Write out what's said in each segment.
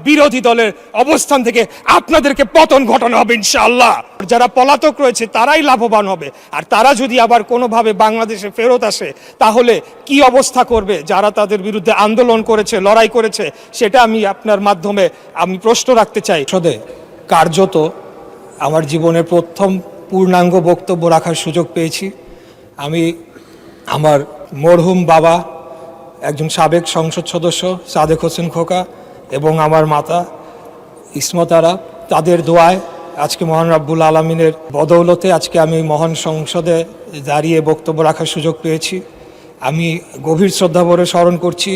বিরোধী দলের অবস্থান থেকে আপনাদেরকে পতন ঘটানো হবে ইনশাআল্লাহ। যারা পলাতক রয়েছে তারাই লাভবান হবে, আর তারা যদি আবার কোনোভাবে বাংলাদেশে ফেরত আসে তাহলে কি অবস্থা করবে যারা তাদের বিরুদ্ধে আন্দোলন করেছে, লড়াই করেছে, সেটা আমি আপনার মাধ্যমে আমি প্রশ্ন রাখতে চাই। কার্যত আমার জীবনের প্রথম পূর্ণাঙ্গ বক্তব্য রাখার সুযোগ পেয়েছি। আমি আমার মরহুম বাবা, একজন সাবেক সংসদ সদস্য সাদেক হোসেন খোকা, এবং আমার মাতা ইসমত আরা, তাদের দোয়ায় আজকে মহান রাব্বুল আলামিনের বদৌলতে আজকে আমি মহান সংসদে দাঁড়িয়ে বক্তব্য রাখার সুযোগ পেয়েছি। আমি গভীর শ্রদ্ধাভরে স্মরণ করছি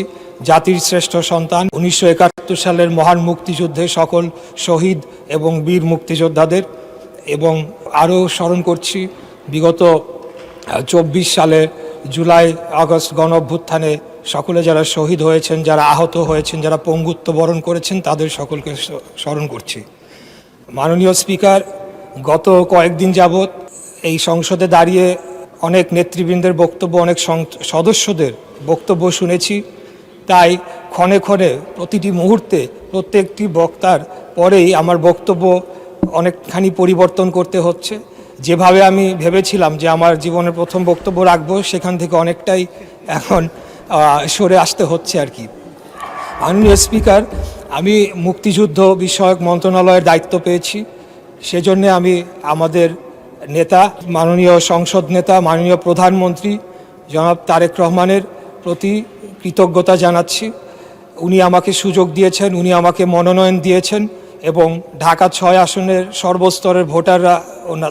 জাতির শ্রেষ্ঠ সন্তান 1971 সালের মহান মুক্তিযুদ্ধে সকল শহীদ এবং বীর মুক্তিযোদ্ধাদের, এবং আরও স্মরণ করছি বিগত 24 সালে জুলাই আগস্ট গণ অভ্যুত্থানে সকলে যারা শহীদ হয়েছেন, যারা আহত হয়েছেন, যারা পঙ্গুত্ব বরণ করেছেন, তাদের সকলকে স্মরণ করছি। মাননীয় স্পিকার, গত কয়েকদিন যাবৎ এই সংসদে দাঁড়িয়ে অনেক নেতৃবৃন্দের বক্তব্য, অনেক সদস্যদের বক্তব্য শুনেছি। তাই ক্ষণে ক্ষণে প্রতিটি মুহূর্তে প্রত্যেকটি বক্তার পরেই আমার বক্তব্য অনেকখানি পরিবর্তন করতে হচ্ছে। যেভাবে আমি ভেবেছিলাম যে আমার জীবনের প্রথম বক্তব্য রাখবো, সেখান থেকে অনেকটাই এখন সরে আসতে হচ্ছে আর কি। মাননীয় স্পিকার, আমি মুক্তিযুদ্ধ বিষয়ক মন্ত্রণালয়ের দায়িত্ব পেয়েছি। সেজন্য আমি আমাদের নেতা, মাননীয় সংসদ নেতা, মাননীয় প্রধানমন্ত্রী জনাব তারেক রহমানের প্রতি কৃতজ্ঞতা জানাচ্ছি। উনি আমাকে সুযোগ দিয়েছেন, উনি আমাকে মনোনয়ন দিয়েছেন, এবং ঢাকা 6 আসনের সর্বস্তরের ভোটাররা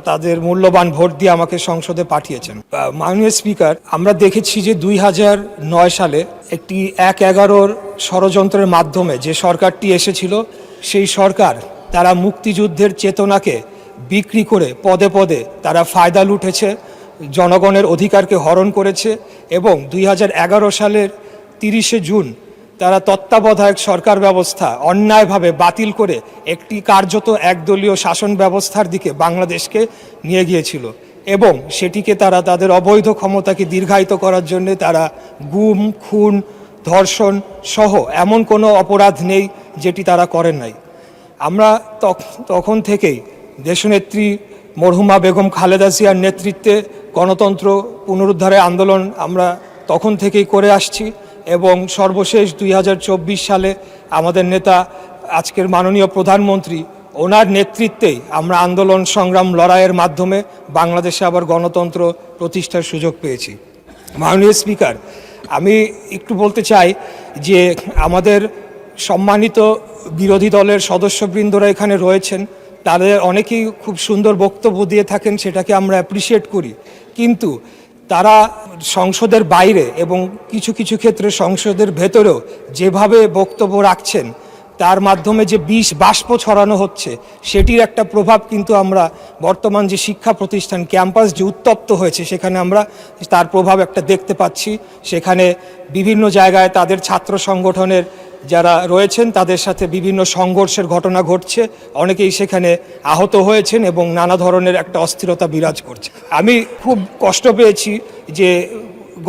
তাদের মূল্যবান ভোট দিয়ে আমাকে সংসদে পাঠিয়েছেন। মাননীয় স্পিকার, আমরা দেখেছি যে 2009 সালে একটি 1-11 ষড়যন্ত্রের মাধ্যমে যে সরকারটি এসেছিল, সেই সরকার তারা মুক্তিযুদ্ধের চেতনাকে বিক্রি করে পদে পদে তারা ফায়দা লুটেছে, জনগণের অধিকারকে হরণ করেছে, এবং 2011 সালের 30শে জুন তারা তত্ত্বাবধায়ক সরকার ব্যবস্থা অন্যায়ভাবে বাতিল করে একটি কার্যত একদলীয় শাসন ব্যবস্থার দিকে বাংলাদেশকে নিয়ে গিয়েছিল, এবং সেটিকে তারা তাদের অবৈধ ক্ষমতাকে দীর্ঘায়িত করার জন্য তারা গুম, খুন, ধর্ষণ সহ এমন কোনো অপরাধ নেই যেটি তারা করেন নাই। আমরা তখন থেকেই দেশনেত্রী মরহুমা বেগম খালেদা জিয়ার নেতৃত্বে গণতন্ত্র পুনরুদ্ধারের আন্দোলন আমরা তখন থেকেই করে আসছি, এবং সর্বশেষ 2024 সালে আমাদের নেতা আজকের মাননীয় প্রধানমন্ত্রী, ওনার নেতৃত্বেই আমরা আন্দোলন সংগ্রাম লড়াইয়ের মাধ্যমে বাংলাদেশে আবার গণতন্ত্র প্রতিষ্ঠার সুযোগ পেয়েছি। মাননীয় স্পিকার, আমি একটু বলতে চাই যে আমাদের সম্মানিত বিরোধী দলের সদস্যবৃন্দরা এখানে রয়েছেন, তাদের অনেকেই খুব সুন্দর বক্তব্য দিয়ে থাকেন, সেটাকে আমরা অ্যাপ্রিসিয়েট করি, কিন্তু তারা সংসদের বাইরে এবং কিছু কিছু ক্ষেত্রে সংসদের ভেতরেও যেভাবে বক্তব্য রাখছেন, তার মাধ্যমে যে বিষ বাষ্প ছড়ানো হচ্ছে, সেটির একটা প্রভাব কিন্তু আমরা বর্তমান যে শিক্ষা প্রতিষ্ঠান ক্যাম্পাস যে উত্তপ্ত হয়েছে, সেখানে আমরা তার প্রভাব একটা দেখতে পাচ্ছি। সেখানে বিভিন্ন জায়গায় তাদের ছাত্র সংগঠনের যারা রয়েছেন তাদের সাথে বিভিন্ন সংঘর্ষের ঘটনা ঘটছে, অনেকেই সেখানে আহত হয়েছেন, এবং নানা ধরনের একটা অস্থিরতা বিরাজ করছে। আমি খুব কষ্ট পেয়েছি যে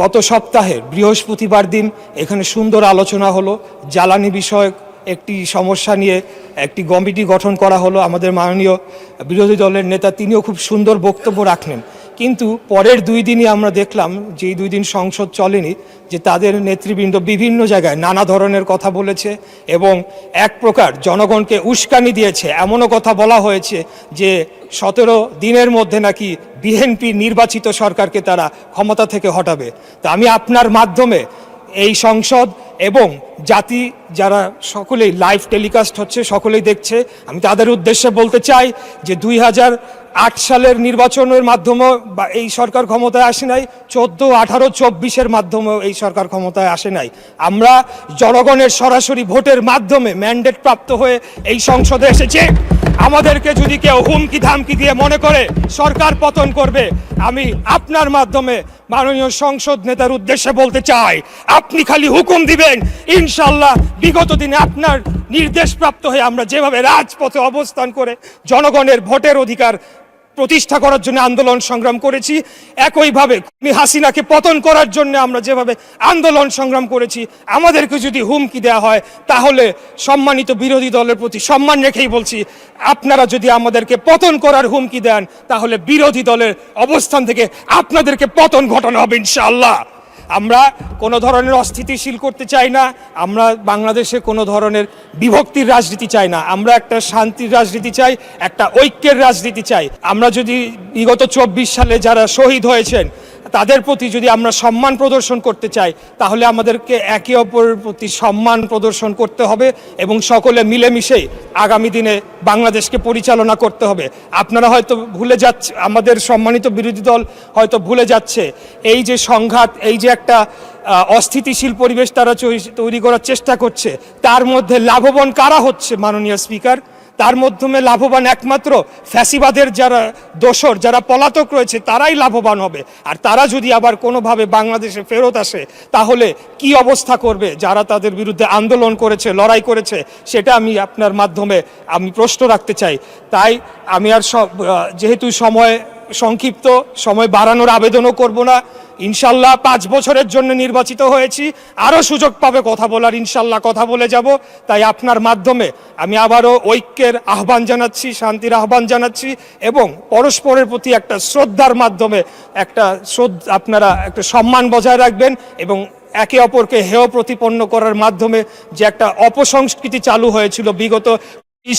গত সপ্তাহে বৃহস্পতিবার দিন এখানে সুন্দর আলোচনা হলো, জ্বালানি বিষয়ক একটি সমস্যা নিয়ে একটি কমিটি গঠন করা হলো। আমাদের মাননীয় বিরোধী দলের নেতা তিনিও খুব সুন্দর বক্তব্য রাখলেন, কিন্তু পরের 2 দিনই আমরা দেখলাম যে এই 2 দিন সংসদ চলেনি, যে তাদের নেতৃবৃন্দ বিভিন্ন জায়গায় নানা ধরনের কথা বলেছে, এবং এক প্রকার জনগণকে উস্কানি দিয়েছে। এমনও কথা বলা হয়েছে যে 17 দিনের মধ্যে নাকি বিএনপি নির্বাচিত সরকারকে তারা ক্ষমতা থেকে হটাবে। তা আমি আপনার মাধ্যমে এই সংসদ এবং জাতি যারা সকলেই লাইভ টেলিকাস্ট হচ্ছে, সকলেই দেখছে, আমি তাদের উদ্দেশ্যে বলতে চাই যে 2008 সালের নির্বাচনের মাধ্যমে এই সরকার ক্ষমতায় আসে নাই, 14, 18, 24-এর মাধ্যমেও এই সরকার ক্ষমতায় আসে নাই। আমরা জনগণের সরাসরি ভোটের মাধ্যমে ম্যান্ডেট প্রাপ্ত হয়ে এই সংসদে এসেছে। আমাদেরকে যদি কেউ হুমকি ধামকি দিয়ে মনে করে সরকার পতন করবে, আমি আপনার মাধ্যমে মাননীয় সংসদ নেতার উদ্দেশ্যে বলতে চাই, আপনি খালি হুকুম দিবেন, ইনশাল্লাহ বিগত দিনে আপনার নির্দেশ প্রাপ্ত হয়ে আমরা যেভাবে রাজপথে অবস্থান করে জনগণের ভোটের অধিকার প্রতিষ্ঠা করার জন্য আন্দোলন সংগ্রাম করেছি, একইভাবে হাসিনাকে পতন করার জন্য আমরা যেভাবে আন্দোলন সংগ্রাম করেছি, আমাদেরকে যদি হুমকি দেওয়া হয় তাহলে সম্মানিত বিরোধী দলের প্রতি সম্মান রেখেই বলছি, আপনারা যদি আমাদেরকে পতন করার হুমকি দেন তাহলে বিরোধী দলের অবস্থান থেকে আপনাদেরকে পতন ঘটানো হবে ইনশাআল্লাহ। আমরা কোনো ধরনের অস্থিতিশীল করতে চাই না, আমরা বাংলাদেশে কোনো ধরনের বিভক্তির রাজনীতি চাই না, আমরা একটা শান্তির রাজনীতি চাই, একটা ঐক্যের রাজনীতি চাই। আমরা যদি বিগত 24 সালে যারা শহীদ হয়েছেন তাদের প্রতি যদি আমরা সম্মান প্রদর্শন করতে চাই তাহলে আমাদেরকে একে অপরের প্রতি সম্মান প্রদর্শন করতে হবে এবং সকলে মিলেমিশেই আগামী দিনে বাংলাদেশকে পরিচালনা করতে হবে। আপনারা হয়তো ভুলে যাচ্ছে, আমাদের সম্মানিত বিরোধী দল হয়তো ভুলে যাচ্ছে এই যে সংঘাত, এই যে একটা অস্থিতিশীল পরিবেশ তারা তৈরি করার চেষ্টা করছে, তার মধ্যে লাভবান কারা হচ্ছে মাননীয় স্পিকার? তার মাধ্যমে লাভবান একমাত্র ফ্যাসিবাদের যারা দোসর, যারা পলাতক রয়েছে তারাই লাভবান হবে। আর তারা যদি আবার কোনোভাবে বাংলাদেশে ফেরত আসে তাহলে কি অবস্থা করবে যারা তাদের বিরুদ্ধে আন্দোলন করেছে, লড়াই করেছে, সেটা আমি আপনার মাধ্যমে আমি প্রশ্ন রাখতে চাই। তাই আমি আর যেহেতু সময় সংক্ষিপ্ত, সময় বাড়ানোর আবেদনও করব না। ইনশাল্লাহ 5 বছরের জন্য নির্বাচিত হয়েছি, আরও সুযোগ পাবে কথা বলার, ইনশাল্লাহ কথা বলে যাব। তাই আপনার মাধ্যমে আমি আবারও ঐক্যের আহ্বান জানাচ্ছি, শান্তির আহ্বান জানাচ্ছি এবং পরস্পরের প্রতি একটা শ্রদ্ধার মাধ্যমে আপনারা একটা সম্মান বজায় রাখবেন এবং একে অপরকে হেয় প্রতিপন্ন করার মাধ্যমে যে একটা অপসংস্কৃতি চালু হয়েছিল বিগত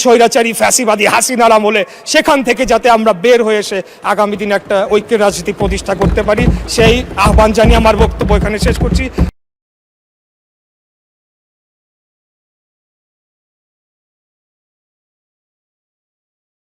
স্বৈরাচারী ফ্যাসিবাদী হাসিনার আমলে, সেখান থেকে যাতে আমরা বের হয়ে এসে আগামী দিনে একটা ঐক্যের রাজনীতি প্রতিষ্ঠা করতে পারি, সেই আহ্বান জানিয়ে আমার বক্তব্য এখানে শেষ করছি।